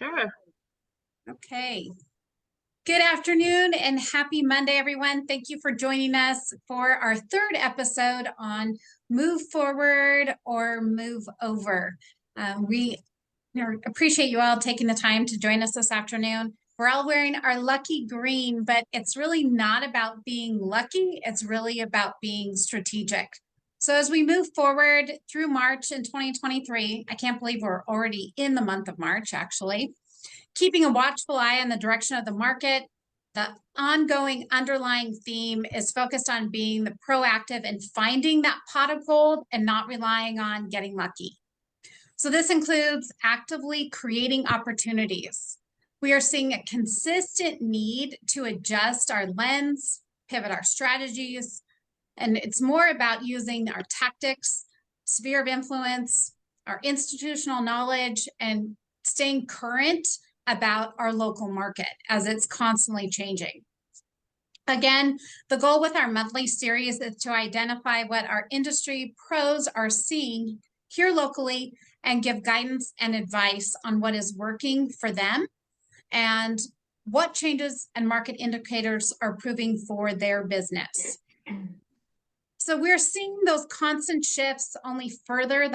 Sure. Okay. Good afternoon and happy Monday, everyone. Thank you for joining us for our third episode on Move Forward or Move Over. We appreciate you all taking the time to join us this afternoon. We're all wearing our lucky green, but it's really not about being lucky. It's really about being strategic. So as we move forward through March in 2023, I can't believe we're already in the month of March, actually. Keeping a watchful eye on the direction of the market, the ongoing underlying theme is focused on being the proactive and finding that pot of gold and not relying on getting lucky. So this includes actively creating opportunities. We are seeing a consistent need to adjust our lens, pivot our strategies, and it's more about using our tactics, sphere of influence, our institutional knowledge, and staying current about our local market as it's constantly changing. Again, the goal with our monthly series is to identify what our industry pros are seeing here locally and give guidance and advice on what is working for them and what changes and market indicators are proving for their business. So we're seeing those constant shifts only further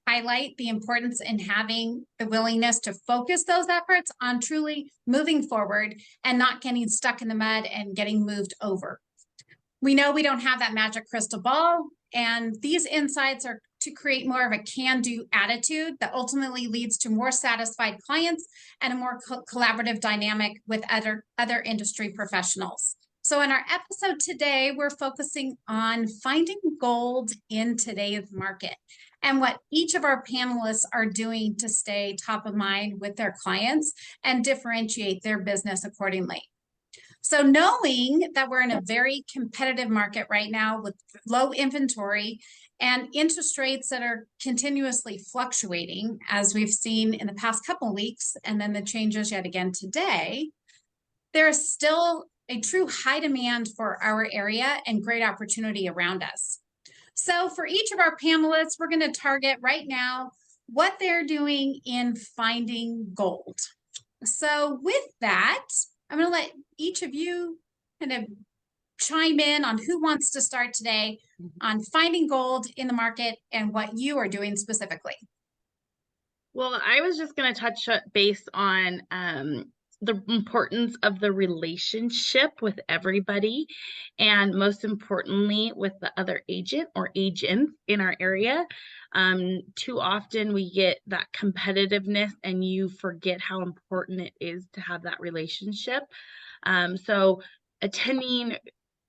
highlight the importance in having the willingness to focus those efforts on truly moving forward and not getting stuck in the mud and getting moved over. We know we don't have that magic crystal ball, and these insights are to create more of a can-do attitude that ultimately leads to more satisfied clients and a more collaborative dynamic with other industry professionals. So in our episode today, we're focusing on finding gold in today's market and what each of our panelists are doing to stay top of mind with their clients and differentiate their business accordingly. So knowing that we're in a very competitive market right now with low inventory and interest rates that are continuously fluctuating, as we've seen in the past couple of weeks, and then the changes yet again today, there is still a true high demand for our area and great opportunity around us. So for each of our panelists, we're going to target right now what they're doing in finding gold. So with that, I'm going to let each of you kind of chime in on who wants to start today on finding gold in the market and what you are doing specifically. Well, I was just going to touch base on the importance of the relationship with everybody, and most importantly, with the other agent or agents in our area. Too often we get that competitiveness and you forget how important it is to have that relationship. So attending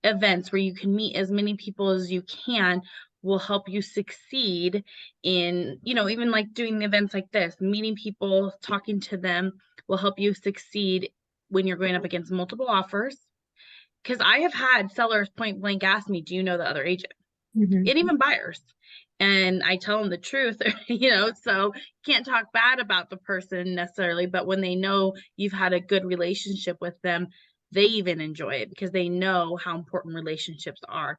events where you can meet as many people as you can will help you succeed in, even like doing events like this, meeting people, talking to them will help you succeed when you're going up against multiple offers. Because I have had sellers point blank ask me, do you know the other agent? And even buyers. And I tell them the truth, so can't talk bad about the person necessarily, but when they know you've had a good relationship with them, they even enjoy it because they know how important relationships are.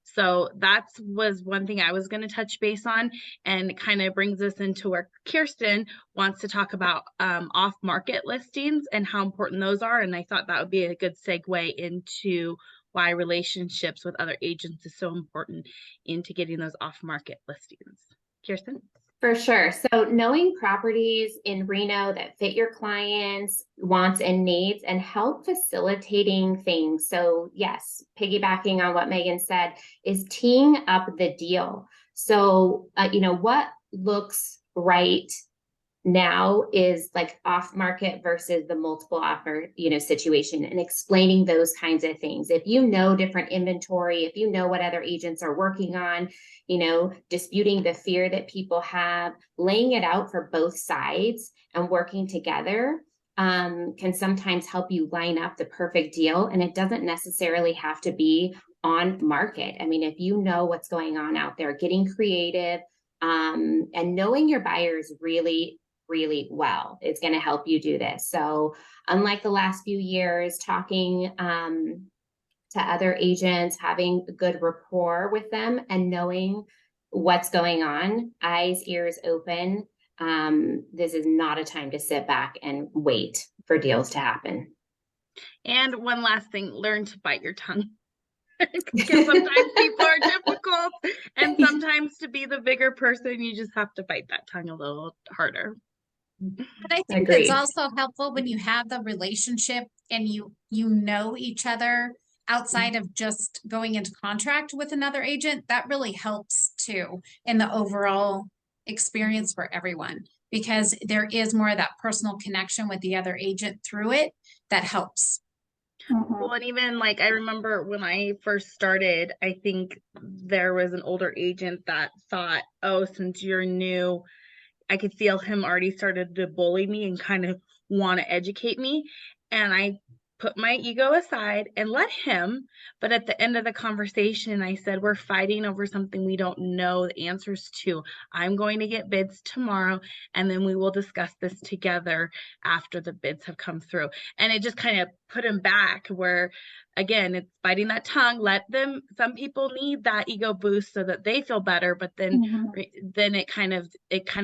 So that was one thing I was going to touch base on, and it kind of brings us into where Kirsten wants to talk about off-market listings and how important those are. And I thought that would be a good segue into why relationships with other agents is so important into getting those off-market listings. Kirsten? For sure. So knowing properties in Reno that fit your clients' wants and needs and help facilitating things. So yes, piggybacking on what Megan said is teeing up the deal. So, what looks right now is like off market versus the multiple offer, situation, and explaining those kinds of things. If you know different inventory, if you know what other agents are working on, disputing the fear that people have, laying it out for both sides and working together can sometimes help you line up the perfect deal. And it doesn't necessarily have to be on market. I mean, if you know what's going on out there, getting creative and knowing your buyers really well, it's going to help you do this. So unlike the last few years, talking to other agents, having a good rapport with them and knowing what's going on, eyes, ears open, This is not a time to sit back and wait for deals to happen. And one last thing, learn to bite your tongue. Because sometimes people are difficult, and sometimes to be the bigger person, you just have to bite that tongue a little harder. But I think Agreed. it's also helpful when you have the relationship and you know each other outside of just going into contract with another agent. That really helps too in the overall experience for everyone, because there is more of that personal connection with the other agent through it that helps. Well, and even like I remember when I first started, I think there was an older agent that thought, oh, since you're new, I could feel him already started to bully me and kind of want to educate me. And I put my ego aside and let him. But at the end of the conversation, I said, we're fighting over something we don't know the answers to. I'm going to get bids tomorrow, and then we will discuss this together after the bids have come through. And it just kind of put him back where, again, it's biting that tongue. Let them, some people need that ego boost so that they feel better, but then then it kind of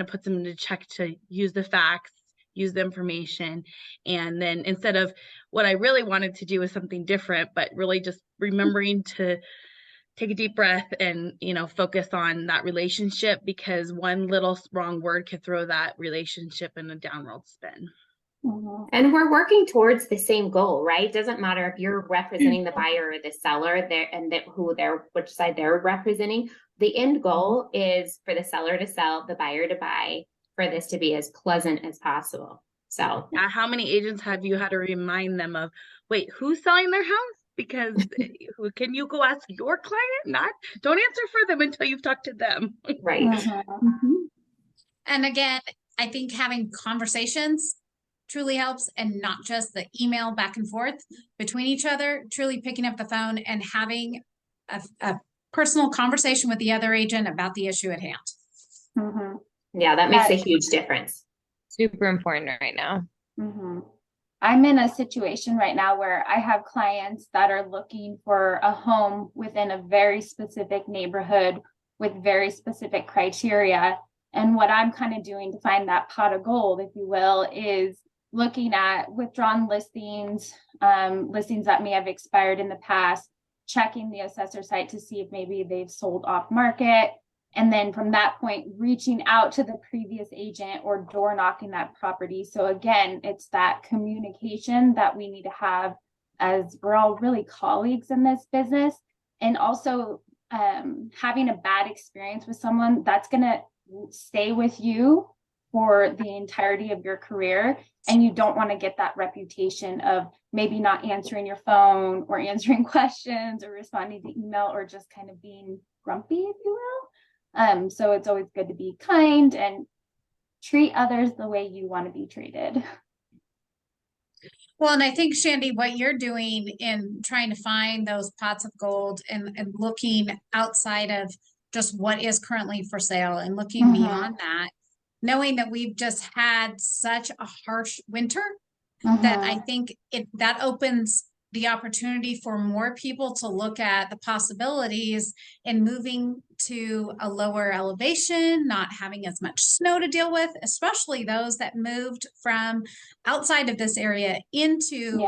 puts them into check to use the facts, use the information. And then instead of what I really wanted to do was something different, but really just remembering to take a deep breath and, focus on that relationship, because one little wrong word could throw that relationship in a downward spin. And we're working towards the same goal, right? Doesn't matter if you're representing the buyer or the seller there and which side they're representing. The end goal is for the seller to sell, the buyer to buy, for this to be as pleasant as possible. So how many agents have you had to remind them of, wait, who's selling their house? Because can you go ask your client? Don't answer for them until you've talked to them. Right. And again, I think having conversations truly helps, and not just the email back and forth between each other, truly picking up the phone and having a personal conversation with the other agent about the issue at hand. Yeah, that makes a huge difference. Super important right now. I'm in a situation right now where I have clients that are looking for a home within a very specific neighborhood with very specific criteria. And what I'm kind of doing to find that pot of gold, if you will, is looking at withdrawn listings, listings that may have expired in the past, checking the assessor site to see if maybe they've sold off market. And then from that point, reaching out to the previous agent or door knocking that property. So again, it's that communication that we need to have, as we're all really colleagues in this business. And also having a bad experience with someone, that's going to stay with you for the entirety of your career. And you don't want to get that reputation of maybe not answering your phone or answering questions or responding to email or just kind of being grumpy, if you will. So it's always good to be kind and treat others the way you want to be treated. Well, and I think, Shandy, what you're doing in trying to find those pots of gold and looking outside of just what is currently for sale and looking beyond that, knowing that we've just had such a harsh winter, that I think that opens the opportunity for more people to look at the possibilities in moving to a lower elevation, not having as much snow to deal with, especially those that moved from outside of this area into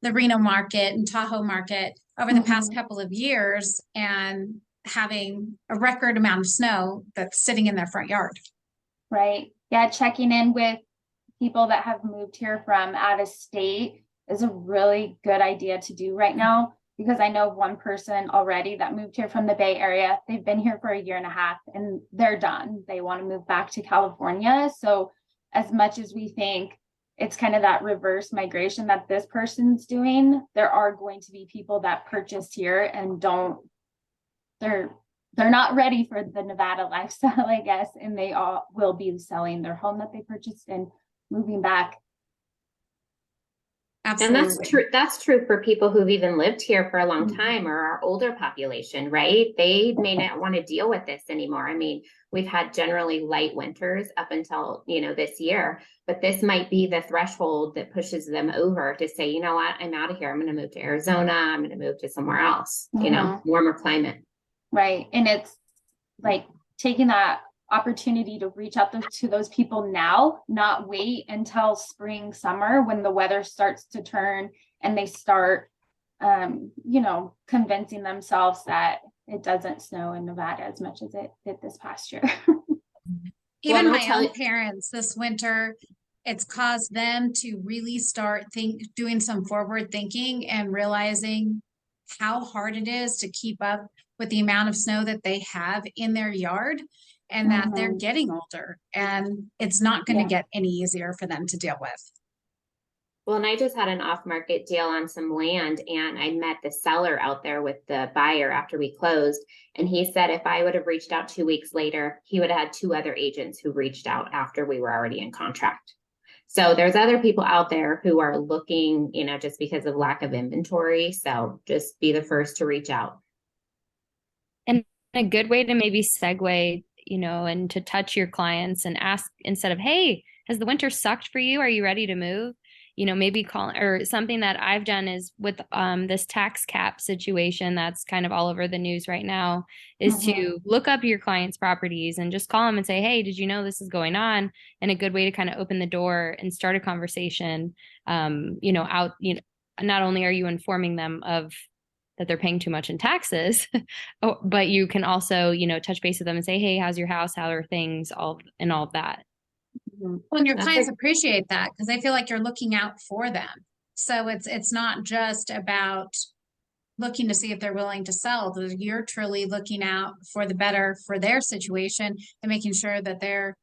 the Reno market and Tahoe market over the past couple of years, and having a record amount of snow that's sitting in their front yard. Right. Yeah. Checking in with people that have moved here from out of state is a really good idea to do right now, because I know one person already that moved here from the Bay Area. They've been here for a year and a half and they're done. They want to move back to California. So as much as we think it's kind of that reverse migration that this person's doing, there are going to be people that purchased here and they're not ready for the Nevada lifestyle, I guess, and they all will be selling their home that they purchased and moving back. Absolutely. And that's true for people who've even lived here for a long time, or our older population, right? They may not want to deal with this anymore. I mean, we've had generally light winters up until, this year, but this might be the threshold that pushes them over to say, you know what, I'm out of here. I'm going to move to Arizona. I'm going to move to somewhere else, warmer climate. Right. And it's like taking that opportunity to reach out to those people now, not wait until spring, summer when the weather starts to turn and they start, convincing themselves that it doesn't snow in Nevada as much as it did this past year. Even I'll my tell own you- parents this winter, it's caused them to really start doing some forward thinking and realizing how hard it is to keep up with the amount of snow that they have in their yard, and that they're Mhm. getting older, and it's not going to Yeah. get any easier for them to deal with. Well, and I just had an off-market deal on some land, and I met the seller out there with the buyer after we closed. And he said if I would have reached out 2 weeks later, he would have had 2 other agents who reached out after we were already in contract. So there's other people out there who are looking, just because of lack of inventory. So just be the first to reach out. And a good way to maybe segue, and to touch your clients and ask instead of, hey, has the winter sucked for you? Are you ready to move? Maybe call, or something that I've done is with this tax cap situation that's kind of all over the news right now, is to look up your clients' properties and just call them and say, hey, did you know this is going on? And a good way to kind of open the door and start a conversation, not only are you informing them of that they're paying too much in taxes, but you can also, touch base with them and say, hey, how's your house? How are things? All of that. Well, and your That's clients a- appreciate that because they feel like you're looking out for them. So it's not just about looking to see if they're willing to sell. You're truly looking out for the better for their situation and making sure that their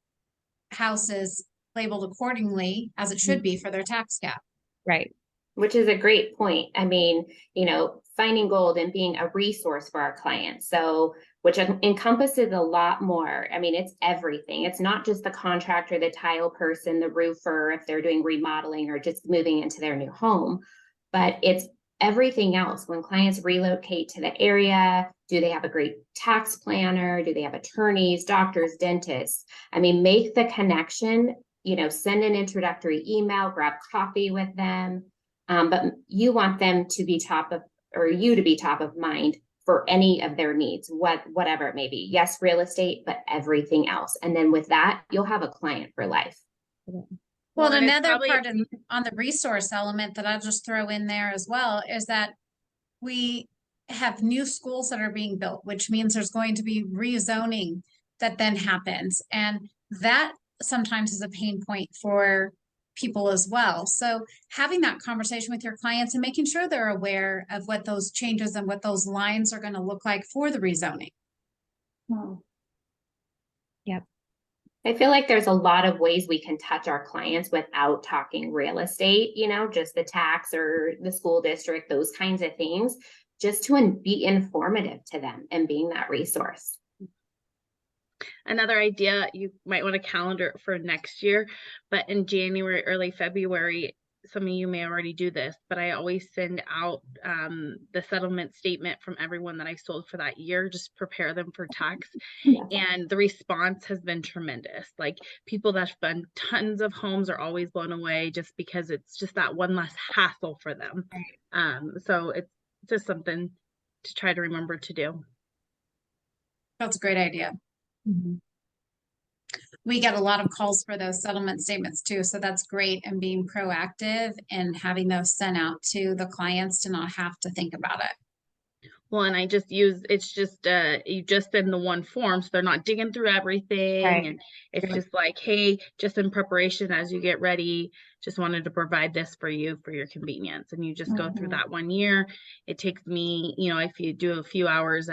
house is labeled accordingly as it should be for their tax cap. Right. Which is a great point. I mean, finding gold and being a resource for our clients. So, which encompasses a lot more. I mean, it's everything. It's not just the contractor, the tile person, the roofer, if they're doing remodeling or just moving into their new home, but it's everything else. When clients relocate to the area, do they have a great tax planner? Do they have attorneys, doctors, dentists? I mean, make the connection, send an introductory email, grab coffee with them. But you want them to be you to be top of mind for any of their needs, whatever it may be. Yes, real estate, but everything else. And then with that, you'll have a client for life. Well, and it's another probably- part on the resource element that I'll just throw in there as well is that we have new schools that are being built, which means there's going to be rezoning that then happens. And that sometimes is a pain point for people as well. So having that conversation with your clients and making sure they're aware of what those changes and what those lines are going to look like for the rezoning. I feel like there's a lot of ways we can touch our clients without talking real estate, just the tax or the school district, those kinds of things, just to be informative to them and being that resource. Another idea, you might want to calendar it for next year, but in January, early February, some of you may already do this, but I always send out the settlement statement from everyone that I sold for that year, just prepare them for tax. Yeah. And the response has been tremendous. Like people that have done tons of homes are always blown away just because it's just that one less hassle for them. So it's just something to try to remember to do. That's a great idea. We get a lot of calls for those settlement statements too. So that's great. And being proactive and having those sent out to the clients to not have to think about it. Well, and I just use, it's just, you just send the one form, so they're not digging through everything. Right. And it's just like, hey, just in preparation as you get ready, just wanted to provide this for you for your convenience. And you just go through that 1 year. It takes me, if you do a few hours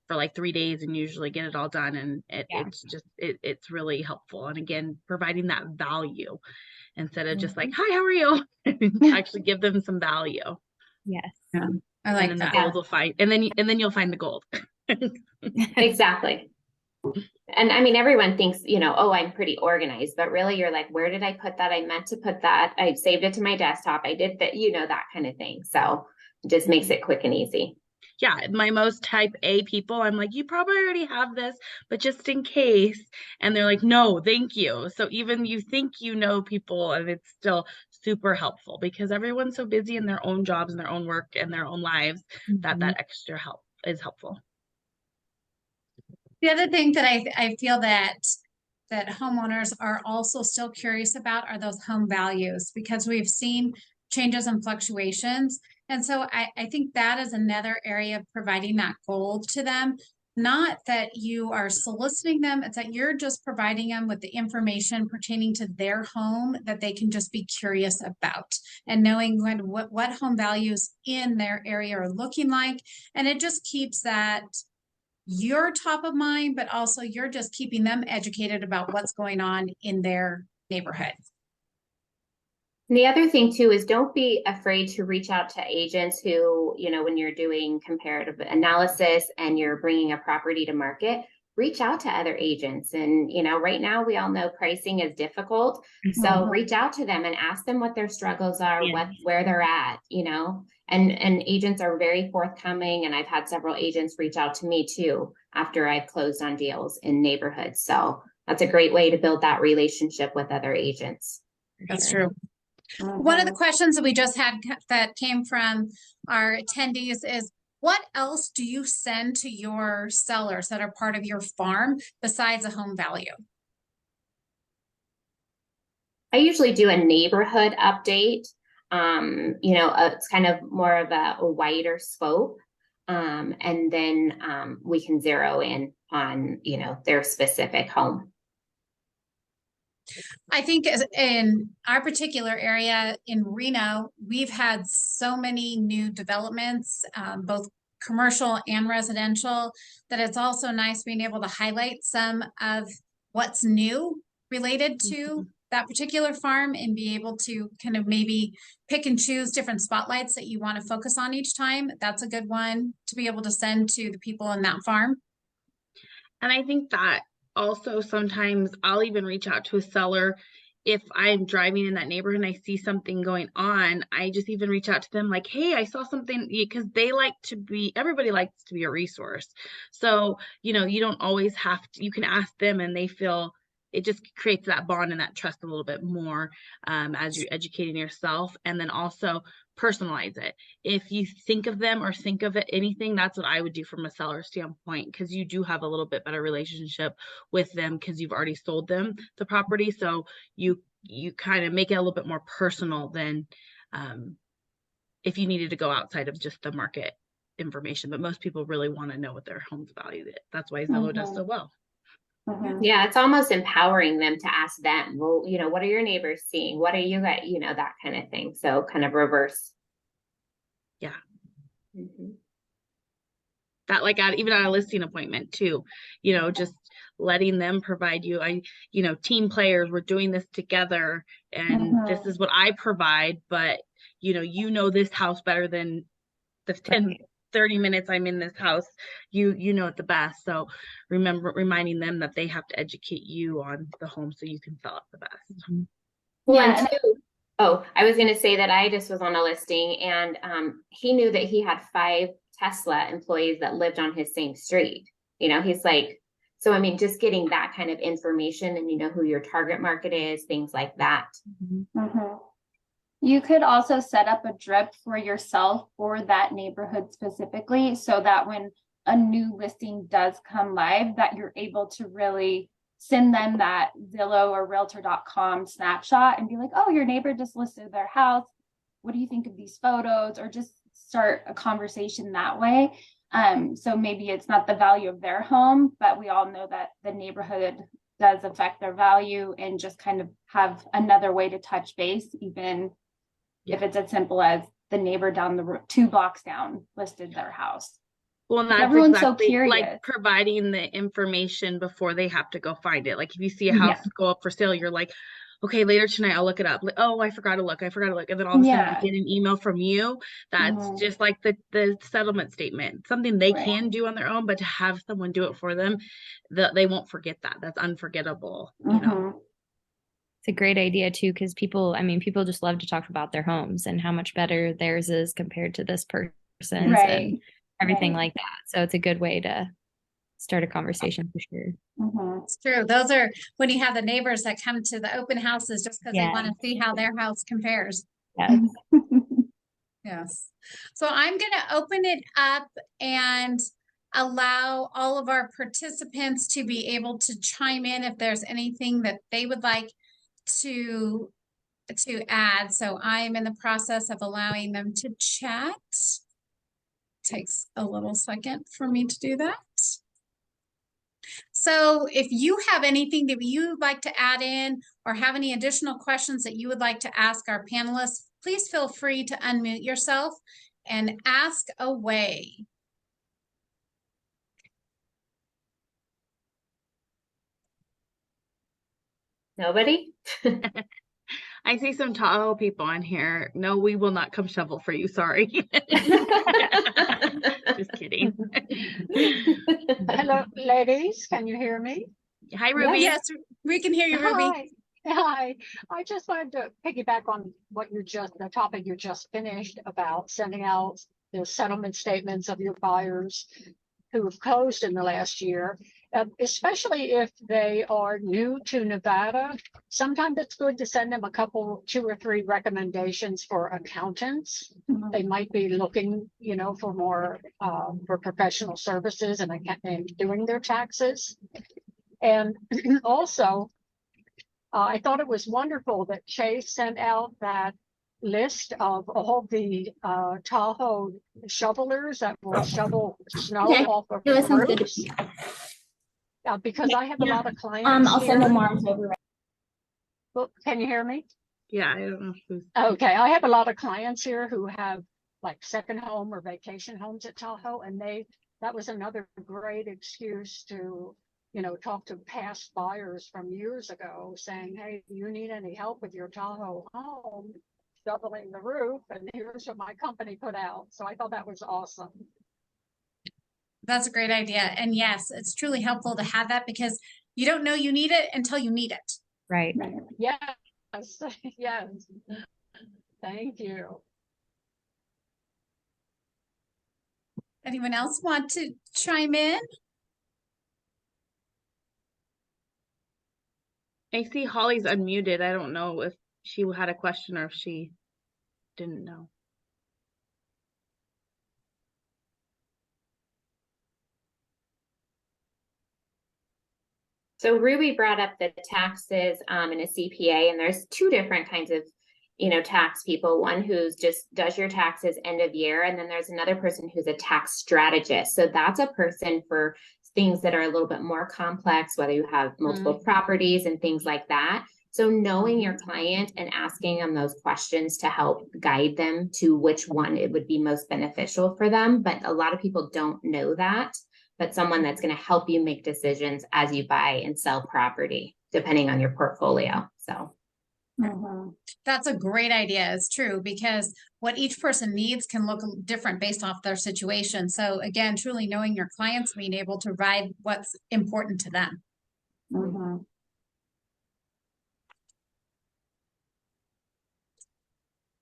for like 3 days and usually get it all done. And it's really helpful. And again, providing that value instead of just like, hi, how are you? Actually give them some value. Yes. I like And then that. the gold will find, and then you'll find the gold. Exactly. And I mean, everyone thinks, oh, I'm pretty organized, but really you're like, where did I put that? I meant to put that. I saved it to my desktop. I did that, that kind of thing. So it just makes it quick and easy. Yeah, my most type A people, I'm like, you probably already have this, but just in case. And they're like, no, thank you. So even you think people, and it's still super helpful because everyone's so busy in their own jobs and their own work and their own lives that extra help is helpful. The other thing that I feel that homeowners are also still curious about are those home values, because we've seen changes and fluctuations. And so I think that is another area of providing that gold to them. Not that you are soliciting them, it's that you're just providing them with the information pertaining to their home that they can just be curious about, and knowing what home values in their area are looking like. And it just keeps that you're top of mind, but also you're just keeping them educated about what's going on in their neighborhood. And the other thing too is don't be afraid to reach out to agents who, when you're doing comparative analysis and you're bringing a property to market, reach out to other agents. And, right now we all know pricing is difficult. So reach out to them and ask them what their struggles are, where they're at, and agents are very forthcoming. And I've had several agents reach out to me too, after I've closed on deals in neighborhoods. So that's a great way to build that relationship with other agents. That's true. One of the questions that we just had that came from our attendees is, what else do you send to your sellers that are part of your farm besides a home value? I usually do a neighborhood update. It's kind of more of a wider scope. And then we can zero in on, their specific home. I think in our particular area in Reno, we've had so many new developments, both commercial and residential, that it's also nice being able to highlight some of what's new related to that particular farm, and be able to kind of maybe pick and choose different spotlights that you want to focus on each time. That's a good one to be able to send to the people in that farm. And I think that also sometimes I'll even reach out to a seller if I'm driving in that neighborhood and I see something going on. I just even reach out to them like, hey, I saw something, because everybody likes to be a resource. So, you don't always have to, you can ask them and they feel it just creates that bond and that trust a little bit more as you're educating yourself. And then also personalize it. If you think of them or think of it, anything, that's what I would do from a seller standpoint, because you do have a little bit better relationship with them because you've already sold them the property. So you kind of make it a little bit more personal than if you needed to go outside of just the market information. But most people really want to know what their home's valued at. That's why Zillow does so well. Yeah, it's almost empowering them to ask them, well, what are your neighbors seeing? What are you got, that kind of thing. So kind of reverse. Yeah. That even at a listing appointment too, just letting them provide you, team players, we're doing this together and this is what I provide, but this house better than the 30 minutes I'm in this house, you know it the best. So reminding them that they have to educate you on the home so you can sell it the best. Well, and two, I was going to say that I just was on a listing and he knew that he had 5 Tesla employees that lived on his same street. He's like, so I mean, just getting that kind of information and who your target market is, things like that. You could also set up a drip for yourself for that neighborhood specifically, so that when a new listing does come live, that you're able to really send them that Zillow or Realtor.com snapshot and be like, oh, your neighbor just listed their house. What do you think of these photos? Or just start a conversation that way. So maybe it's not the value of their home, but we all know that the neighborhood does affect their value, and just kind of have another way to touch base, even if it's as simple as the neighbor down the road, 2 blocks down, listed their house. Well, and that's everyone's exactly so curious. Like providing the information before they have to go find it. Like if you see a house go up for sale, you're like, okay, later tonight I'll look it up. Like, oh, I forgot to look. And then all of a sudden you get an email from you. That's just like the settlement statement, something they can do on their own, but to have someone do it for them, they won't forget that. That's unforgettable. It's a great idea too, because people just love to talk about their homes and how much better theirs is compared to this person's and everything like that. So it's a good way to start a conversation for sure. It's true. Those are when you have the neighbors that come to the open houses just because they want to see how their house compares. Yes. So I'm going to open it up, and allow all of our participants to be able to chime in if there's anything that they would like to add. So I'm in the process of allowing them to chat. Takes a little second for me to do that. So if you have anything that you'd like to add in or have any additional questions that you would like to ask our panelists, please feel free to unmute yourself and ask away. Nobody? I see some Tahoe people on here. No, we will not come shovel for you. Sorry. Just kidding. Hello, ladies. Can you hear me? Hi, Ruby. Yes, we can hear you, Ruby. Hi. Hi. I just wanted to piggyback on what the topic you just finished about sending out the settlement statements of your buyers who have closed in the last year, especially if they are new to Nevada. Sometimes it's good to send them two or three recommendations for accountants. They might be looking, for more for professional services and doing their taxes. And also, I thought it was wonderful that Chase sent out that list of all the Tahoe shovelers that will shovel snow off of That sounds good. roofs. Because I have a lot of clients I'll send here. them arms over. Well, can you hear me? Yeah, I don't know who's. Okay, I have a lot of clients here who have like second home or vacation homes at Tahoe, and that was another great excuse to, talk to past buyers from years ago saying, hey, do you need any help with your Tahoe home shoveling the roof? And here's what my company put out. So I thought that was awesome. That's a great idea. And yes, it's truly helpful to have that because you don't know you need it until you need it. Right. Yes, yes. Thank you. Anyone else want to chime in? I see Holly's unmuted. I don't know if she had a question or if she didn't know. So Ruby brought up the taxes in a CPA, and there's two different kinds of, tax people. One who's just does your taxes end of year, and then there's another person who's a tax strategist. So that's a person for things that are a little bit more complex, whether you have multiple properties and things like that. So knowing your client and asking them those questions to help guide them to which one it would be most beneficial for them. But a lot of people don't know that, but someone that's going to help you make decisions as you buy and sell property, depending on your portfolio. So that's a great idea. It's true because what each person needs can look different based off their situation. So again, truly knowing your clients, being able to ride what's important to them.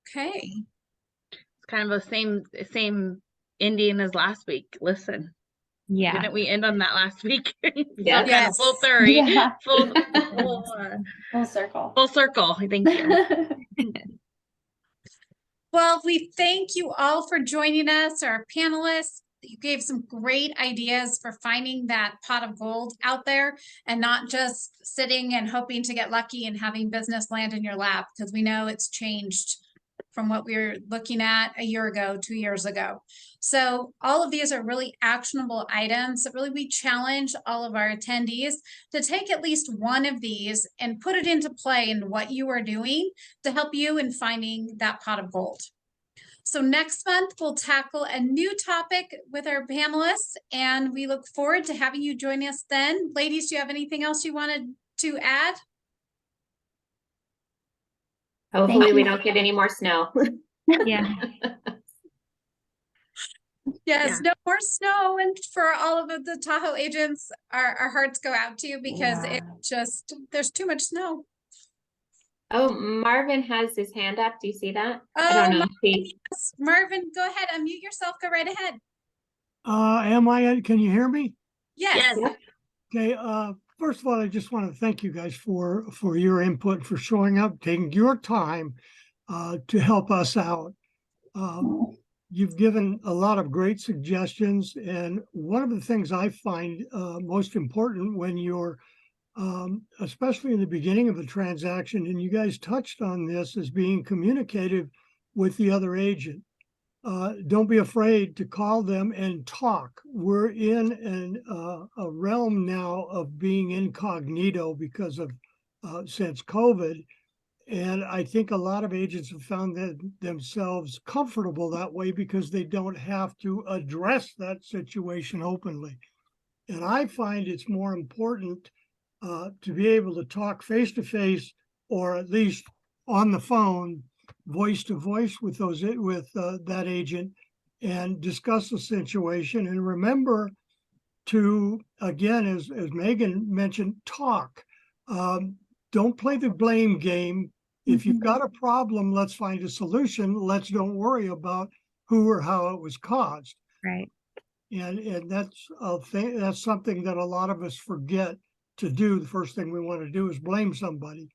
Okay. It's kind of the same ending as last week. Listen. Yeah. Didn't we end on that last week? Yeah. So kind of full 30. Yeah. Full circle. Full circle. Thank you. Well, we thank you all for joining us, our panelists. You gave some great ideas for finding that pot of gold out there and not just sitting and hoping to get lucky and having business land in your lap, because we know it's changed from what we were looking at a year ago, 2 years ago. So all of these are really actionable items that really we challenge all of our attendees to take at least one of these and put it into play in what you are doing to help you in finding that pot of gold. So next month, we'll tackle a new topic with our panelists, and we look forward to having you join us then. Ladies, do you have anything else you wanted to add? hopefully we don't get any more snow. Yeah. Yes, no more snow. And for all of the Tahoe agents, our hearts go out to you because it just, there's too much snow. Oh, Marvin has his hand up. Do you see that? Oh, I don't know. yes. Marvin, go ahead, unmute yourself, go right ahead. Can you hear me? Yes. Yes. Okay, first of all, I just want to thank you guys for your input, for showing up, taking your time to help us out. you've given a lot of great suggestions. And one of the things I find most important when you're, especially in the beginning of a transaction, and you guys touched on this, is being communicative with the other agent. Don't be afraid to call them and talk. We're in a realm now of being incognito because of since COVID. And I think a lot of agents have found themselves comfortable that way because they don't have to address that situation openly. And I find it's more important to be able to talk face to face, or at least on the phone, voice to voice with that agent, and discuss the situation. And remember to, again, as Megan mentioned, talk. Don't play the blame game. If you've got a problem, let's find a solution. Let's don't worry about who or how it was caused. Right. And that's a thing, that's something that a lot of us forget to do. The first thing we want to do is blame somebody.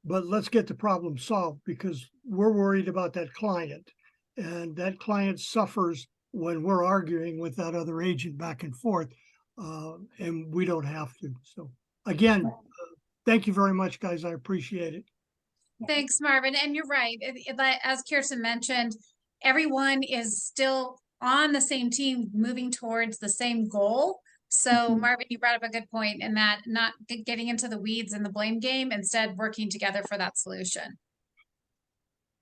But let's get the problem solved, because we're worried about that client, and that client suffers when we're arguing with that other agent back and forth, and we don't have to. So again, thank you very much, guys. I appreciate it. Thanks, Marvin. And you're right. As Kirsten mentioned, everyone is still on the same team, moving towards the same goal. So Marvin, you brought up a good point in that, not getting into the weeds and the blame game, instead working together for that solution.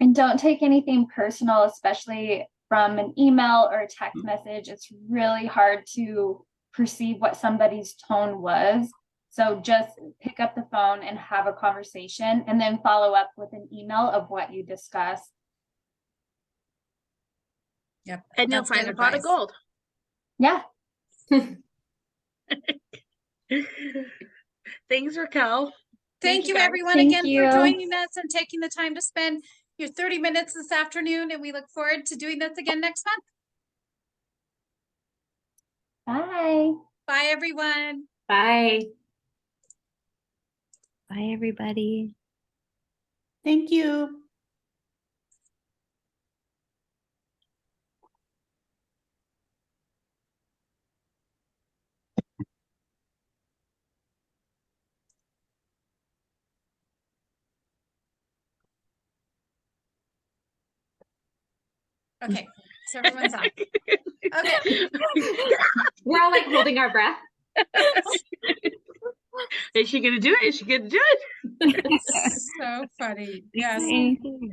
And don't take anything personal, especially from an email or a text message. It's really hard to perceive what somebody's tone was. So just pick up the phone and have a conversation, and then follow up with an email of what you discussed. Yep. And you'll That's find good a pot of advice. gold. Yeah. Thanks, Raquel. Thank you, guys. everyone, Thank again you. for joining us and taking the time to spend your 30 minutes this afternoon. And we look forward to doing this again next month. Bye. Bye, everyone. Bye. Bye, everybody. Thank you. Okay, so everyone's on. Okay. We're all like holding our breath. Is she gonna do it? Is she gonna do it? So funny. Yes. Thank you.